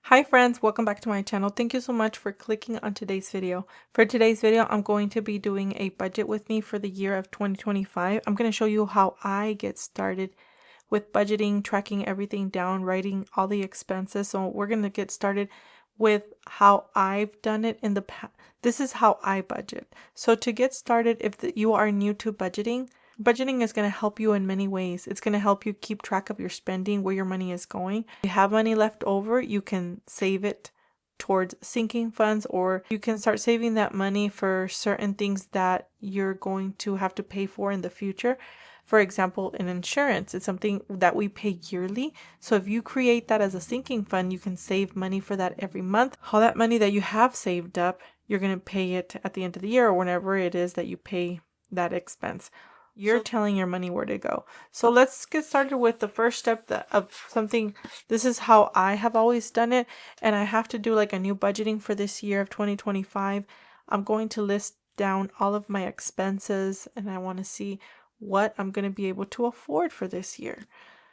Hi friends, welcome back to my channel. Thank you so much for clicking on today's video. For today's video, I'm going to be doing a budget with me for the year of 2025. I'm going to show you how I get started with budgeting, tracking everything down, writing all the expenses. So we're going to get started with how I've done it in the past. This is how I budget. So to get started, if you are new to budgeting is going to help you in many ways. It's going to help you keep track of your spending, where your money is going. If you have money left over, you can save it towards sinking funds, or you can start saving that money for certain things that you're going to have to pay for in the future. For example, in insurance, it's something that we pay yearly. So if you create that as a sinking fund, you can save money for that every month. All that money that you have saved up, you're going to pay it at the end of the year or whenever it is that you pay that expense. You're telling your money where to go. So let's get started with the first step of something. This is how I have always done it, and I have to do like a new budgeting for this year of 2025. I'm going to list down all of my expenses, and I want to see what I'm going to be able to afford for this year.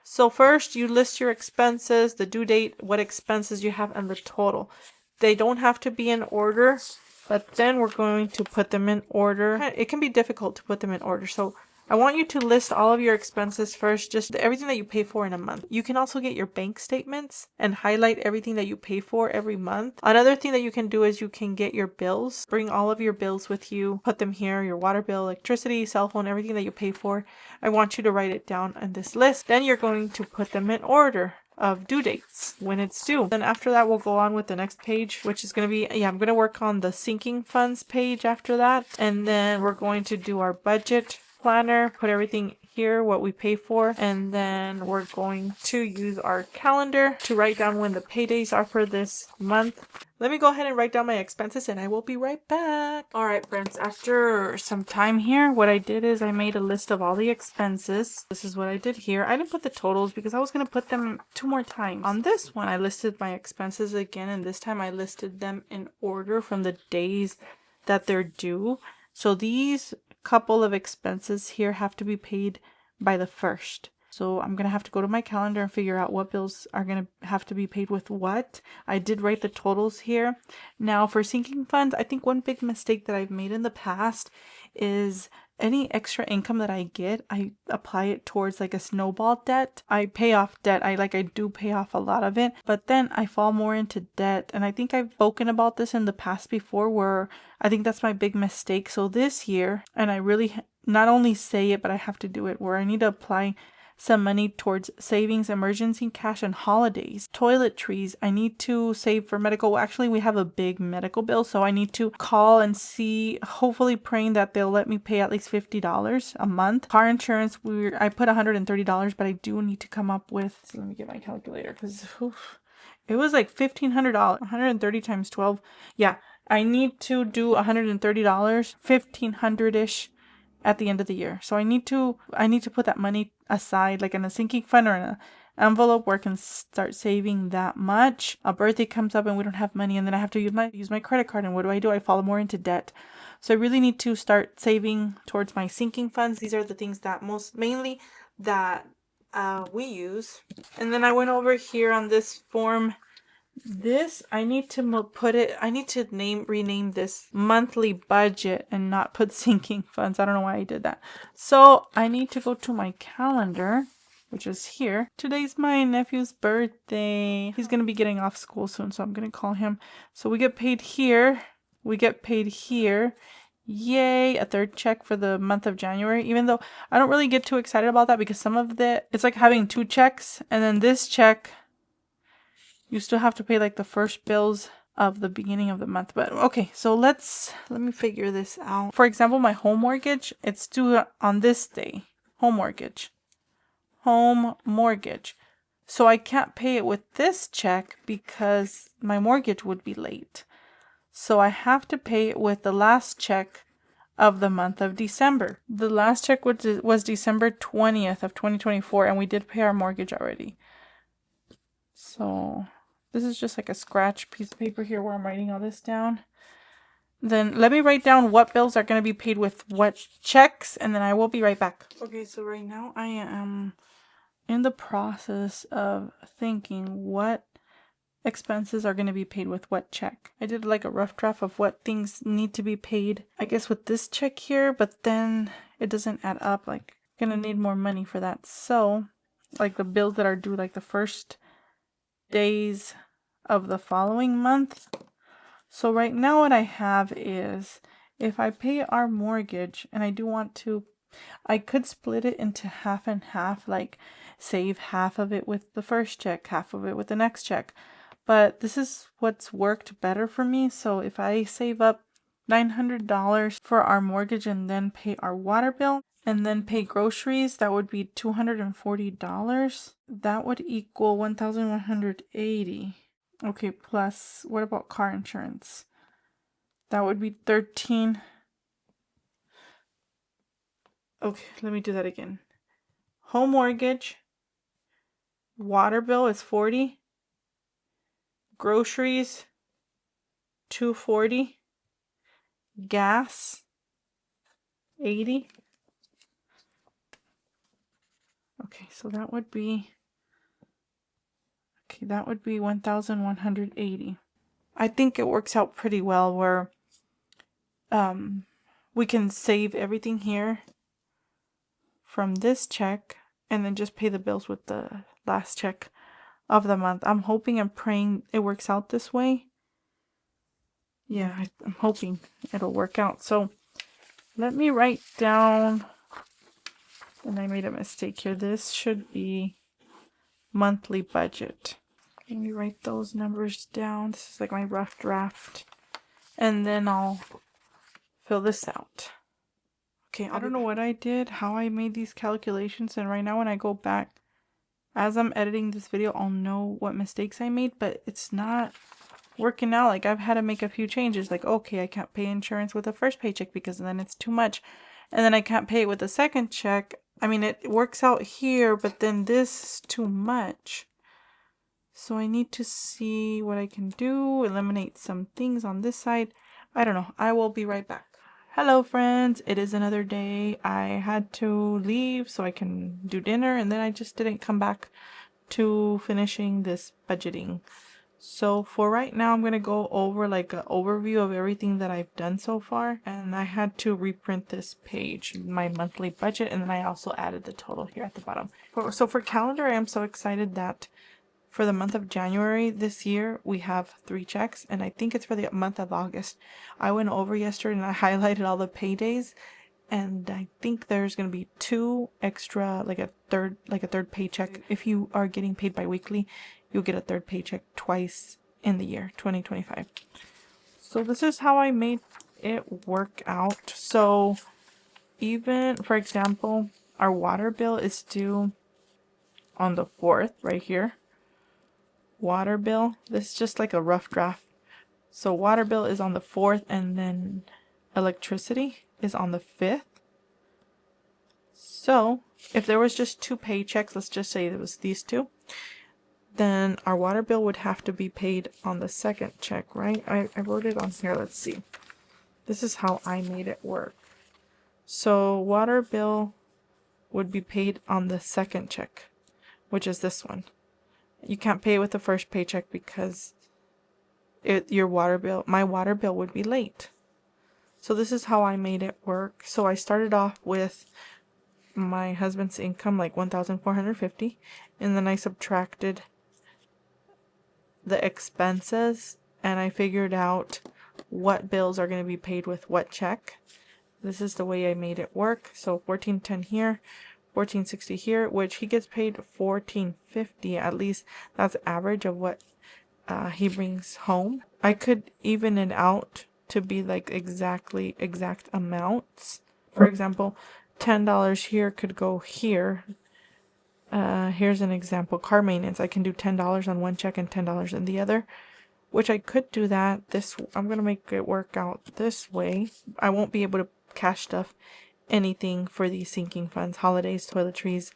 So first, you list your expenses, the due date, what expenses you have, and the total. They don't have to be in order, but then we're going to put them in order. It can be difficult to put them in order, so I want you to list all of your expenses first, just everything that you pay for in a month. You can also get your bank statements and highlight everything that you pay for every month. Another thing that you can do is you can get your bills. Bring all of your bills with you. Put them here, your water bill, electricity, cell phone, everything that you pay for. I want you to write it down on this list. Then you're going to put them in order of due dates, when it's due. Then after that, we'll go on with the next page, which is going to be, I'm going to work on the sinking funds page after that. And then we're going to do our budget planner, put everything here, what we pay for, and then we're going to use our calendar to write down when the paydays are for this month. Let me go ahead and write down my expenses and I will be right back. All right, friends, after some time here, what I did is I made a list of all the expenses. This is what I did here. I didn't put the totals because I was going to put them 2 more times. On this one, I listed my expenses again, and this time I listed them in order from the days that they're due. So these couple of expenses here have to be paid by the 1st. So I'm going to have to go to my calendar and figure out what bills are going to have to be paid with what. I did write the totals here. Now for sinking funds, I think one big mistake that I've made in the past is any extra income that I get, I apply it towards like a snowball debt. I pay off debt. I do pay off a lot of it, but then I fall more into debt. And I think I've spoken about this in the past before, where I think that's my big mistake. So this year, and I really not only say it, but I have to do it, where I need to apply some money towards savings, emergency cash, and holidays. Toiletries, I need to save for medical. Well, actually, we have a big medical bill, so I need to call and see, hopefully praying that they'll let me pay at least $50 a month. Car insurance, I put $130, but I do need to come up with, let me get my calculator, because it was like $1,500, 130 times 12. Yeah, I need to do $130, $1,500-ish at the end of the year. So I need to put that money aside, like in a sinking fund or in an envelope where I can start saving that much. A birthday comes up and we don't have money, and then I have to use my credit card, and what do? I fall more into debt. So I really need to start saving towards my sinking funds. These are the things that mainly we use. And then I went over here on this form. This, I need to rename this monthly budget and not put sinking funds. I don't know why I did that. So I need to go to my calendar, which is here. Today's my nephew's birthday. He's going to be getting off school soon, so I'm going to call him. So we get paid here. We get paid here. Yay, a 3rd check for the month of January, even though I don't really get too excited about that, because it's like having 2 checks, and then this check, you still have to pay like the first bills of the beginning of the month. But okay, so let me figure this out. For example, my home mortgage, it's due on this day. Home mortgage. So I can't pay it with this check because my mortgage would be late. So I have to pay it with the last check of the month of December. The last check was December 20th of 2024, and we did pay our mortgage already. So this is just like a scratch piece of paper here where I'm writing all this down. Then let me write down what bills are going to be paid with what checks, and then I will be right back. Okay, so right now I am in the process of thinking what expenses are going to be paid with what check. I did like a rough draft of what things need to be paid, I guess, with this check here, but then it doesn't add up. Like, gonna need more money for that. So, like the bills that are due like the first days of the following month. So right now what I have is, if I pay our mortgage and I do want to, I could split it into half and half, like save half of it with the first check, half of it with the next check. But this is what's worked better for me. So if I save up $900 for our mortgage and then pay our water bill and then pay groceries, that would be $240. That would equal $1,180. Okay, plus what about car insurance? That would be 13. Okay, let me do that again. Home mortgage, water bill is 40. Groceries, 240. Gas, 80. Okay, so that would be, okay, that would be 1,180. I think it works out pretty well where we can save everything here from this check and then just pay the bills with the last check of the month. I'm hoping and praying it works out this way. Yeah, I'm hoping it'll work out. So let me write down, and I made a mistake here. This should be monthly budget. Let me write those numbers down. This is like my rough draft. And then I'll fill this out. Okay, I don't know what I did, how I made these calculations, and right now when I go back, as I'm editing this video, I'll know what mistakes I made, but it's not working out. Like, I've had to make a few changes. Like, okay, I can't pay insurance with the first paycheck because then it's too much. And then I can't pay it with the second check. I mean, it works out here, but then this is too much. So I need to see what I can do, eliminate some things on this side. I don't know. I will be right back. Hello friends, it is another day. I had to leave so I can do dinner, and then I just didn't come back to finishing this budgeting. So for right now, I'm going to go over like an overview of everything that I've done so far. And I had to reprint this page, my monthly budget, and then I also added the total here at the bottom. So for calendar, I am so excited that for the month of January this year, we have 3 checks, and I think it's for the month of August. I went over yesterday and I highlighted all the paydays, and I think there's going to be 2 extra, like a third paycheck. If you are getting paid bi-weekly, you'll get a third paycheck twice in the year 2025. So this is how I made it work out. So even, for example, our water bill is due on the 4th right here. Water bill, this is just like a rough draft. So water bill is on the 4th, and then electricity is on the 5th. So if there was just 2 paychecks, let's just say it was these 2, then our water bill would have to be paid on the 2nd check, right? I wrote it on here. Let's see. This is how I made it work. So water bill would be paid on the 2nd check, which is this one. You can't pay it with the first paycheck because my water bill would be late. So this is how I made it work. So I started off with my husband's income, like $1,450, and then I subtracted the expenses, and I figured out what bills are going to be paid with what check. This is the way I made it work. So $1,410 here, $1,460 here, which he gets paid $1,450. At least that's average of what he brings home. I could even it out to be like exact amounts. For example, $10 here could go here. Here's an example. Car maintenance. I can do $10 on one check and $10 in the other, which I could do that. I'm gonna make it work out this way. I won't be able to cash stuff anything for these sinking funds, holidays, toiletries,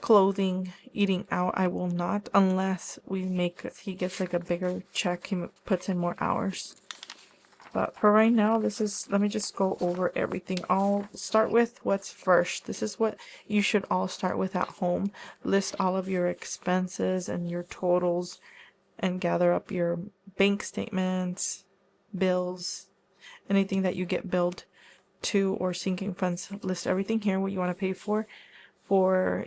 clothing, eating out. I will not, unless he gets like a bigger check, he puts in more hours. But for right now, let me just go over everything. I'll start with what's first. This is what you should all start with at home. List all of your expenses and your totals and gather up your bank statements, bills, anything that you get billed to, or sinking funds. List everything here, what you want to pay for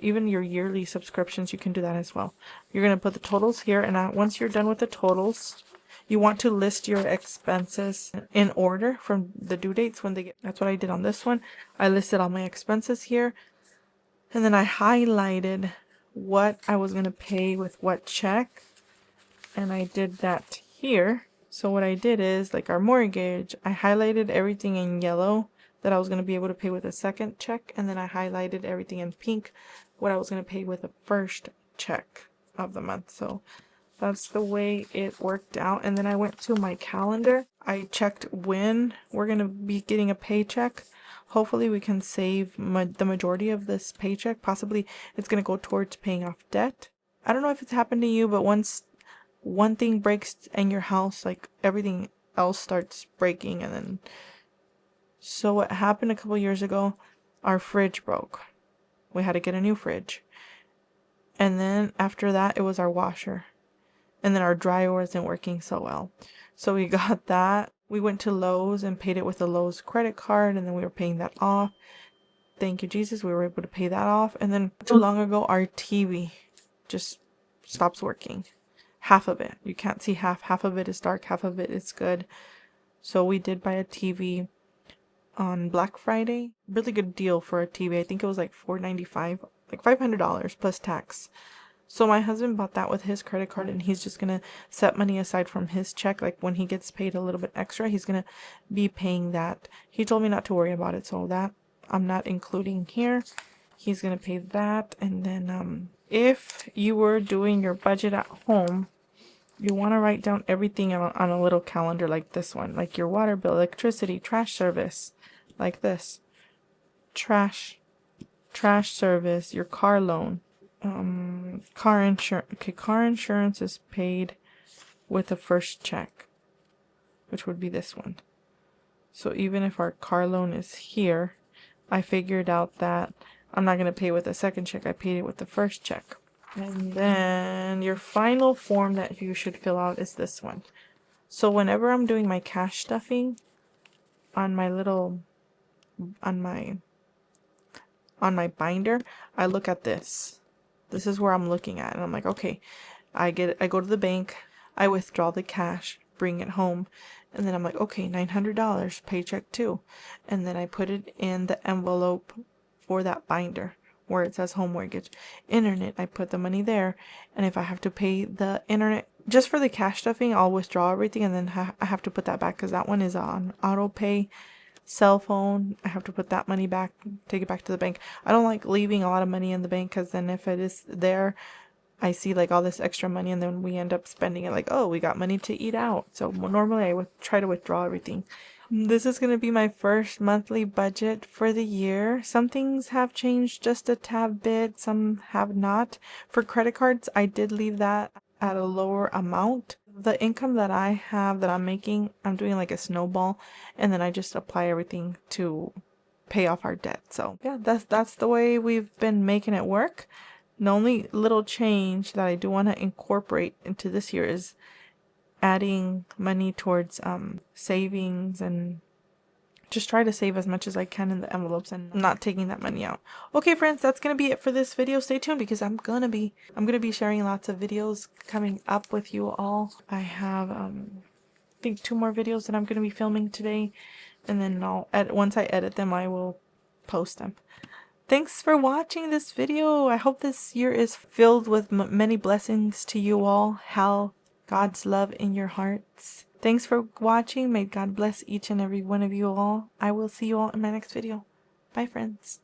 even your yearly subscriptions. You can do that as well. You're going to put the totals here, and once you're done with the totals, you want to list your expenses in order from the due dates when they get. That's what I did on this one. I listed all my expenses here, and then I highlighted what I was going to pay with what check, and I did that here. So what I did is, like our mortgage, I highlighted everything in yellow that I was going to be able to pay with a second check, and then I highlighted everything in pink what I was going to pay with the first check of the month. So that's the way it worked out. And then I went to my calendar. I checked when we're going to be getting a paycheck. Hopefully we can save the majority of this paycheck. Possibly it's going to go towards paying off debt. I don't know if it's happened to you, but once one thing breaks in your house, like everything else starts breaking. And then, so what happened a couple years ago, our fridge broke. We had to get a new fridge. And then after that, it was our washer. And then our dryer wasn't working so well. So we got that. We went to Lowe's and paid it with a Lowe's credit card, and then we were paying that off. Thank you, Jesus. We were able to pay that off. And then not too long ago, our TV just stops working. Half of it. You can't see half. Half of it is dark. Half of it is good. So we did buy a TV on Black Friday. Really good deal for a TV. I think it was like $495, like $500 plus tax. So my husband bought that with his credit card, and he's just going to set money aside from his check. Like when he gets paid a little bit extra, he's going to be paying that. He told me not to worry about it, so that I'm not including here. He's going to pay that. And then if you were doing your budget at home, you want to write down everything on a little calendar like this one. Like your water bill, electricity, trash service, like this. Trash service, your car loan. Car insurance. Okay, car insurance is paid with the first check, which would be this one. So even if our car loan is here, I figured out that I'm not going to pay with a second check. I paid it with the first check. And then your final form that you should fill out is this one. So whenever I'm doing my cash stuffing on my little, on my binder, I look at this. This is where I'm looking at, and I'm like, okay, I go to the bank, I withdraw the cash, bring it home, and then I'm like, okay, $900, paycheck 2, and then I put it in the envelope for that binder where it says home mortgage. Internet, I put the money there, and if I have to pay the internet just for the cash stuffing, I'll withdraw everything, and then I have to put that back because that one is on auto pay. Cell phone, I have to put that money back, take it back to the bank. I don't like leaving a lot of money in the bank, because then if it is there, I see like all this extra money, and then we end up spending it like, oh, we got money to eat out. So normally I would try to withdraw everything. This is going to be my first monthly budget for the year. Some things have changed just a tad bit, some have not. For credit cards, I did leave that at a lower amount. The income that I have that I'm making, I'm doing like a snowball, and then I just apply everything to pay off our debt. So yeah, that's the way we've been making it work. The only little change that I do want to incorporate into this year is adding money towards savings, and just try to save as much as I can in the envelopes and not taking that money out. Okay, friends, that's gonna be it for this video. Stay tuned, because I'm gonna be sharing lots of videos coming up with you all. I have I think 2 more videos that I'm gonna be filming today, and then once I edit them, I will post them. Thanks for watching this video. I hope this year is filled with many blessings to you all. God's love in your hearts. Thanks for watching. May God bless each and every one of you all. I will see you all in my next video. Bye, friends.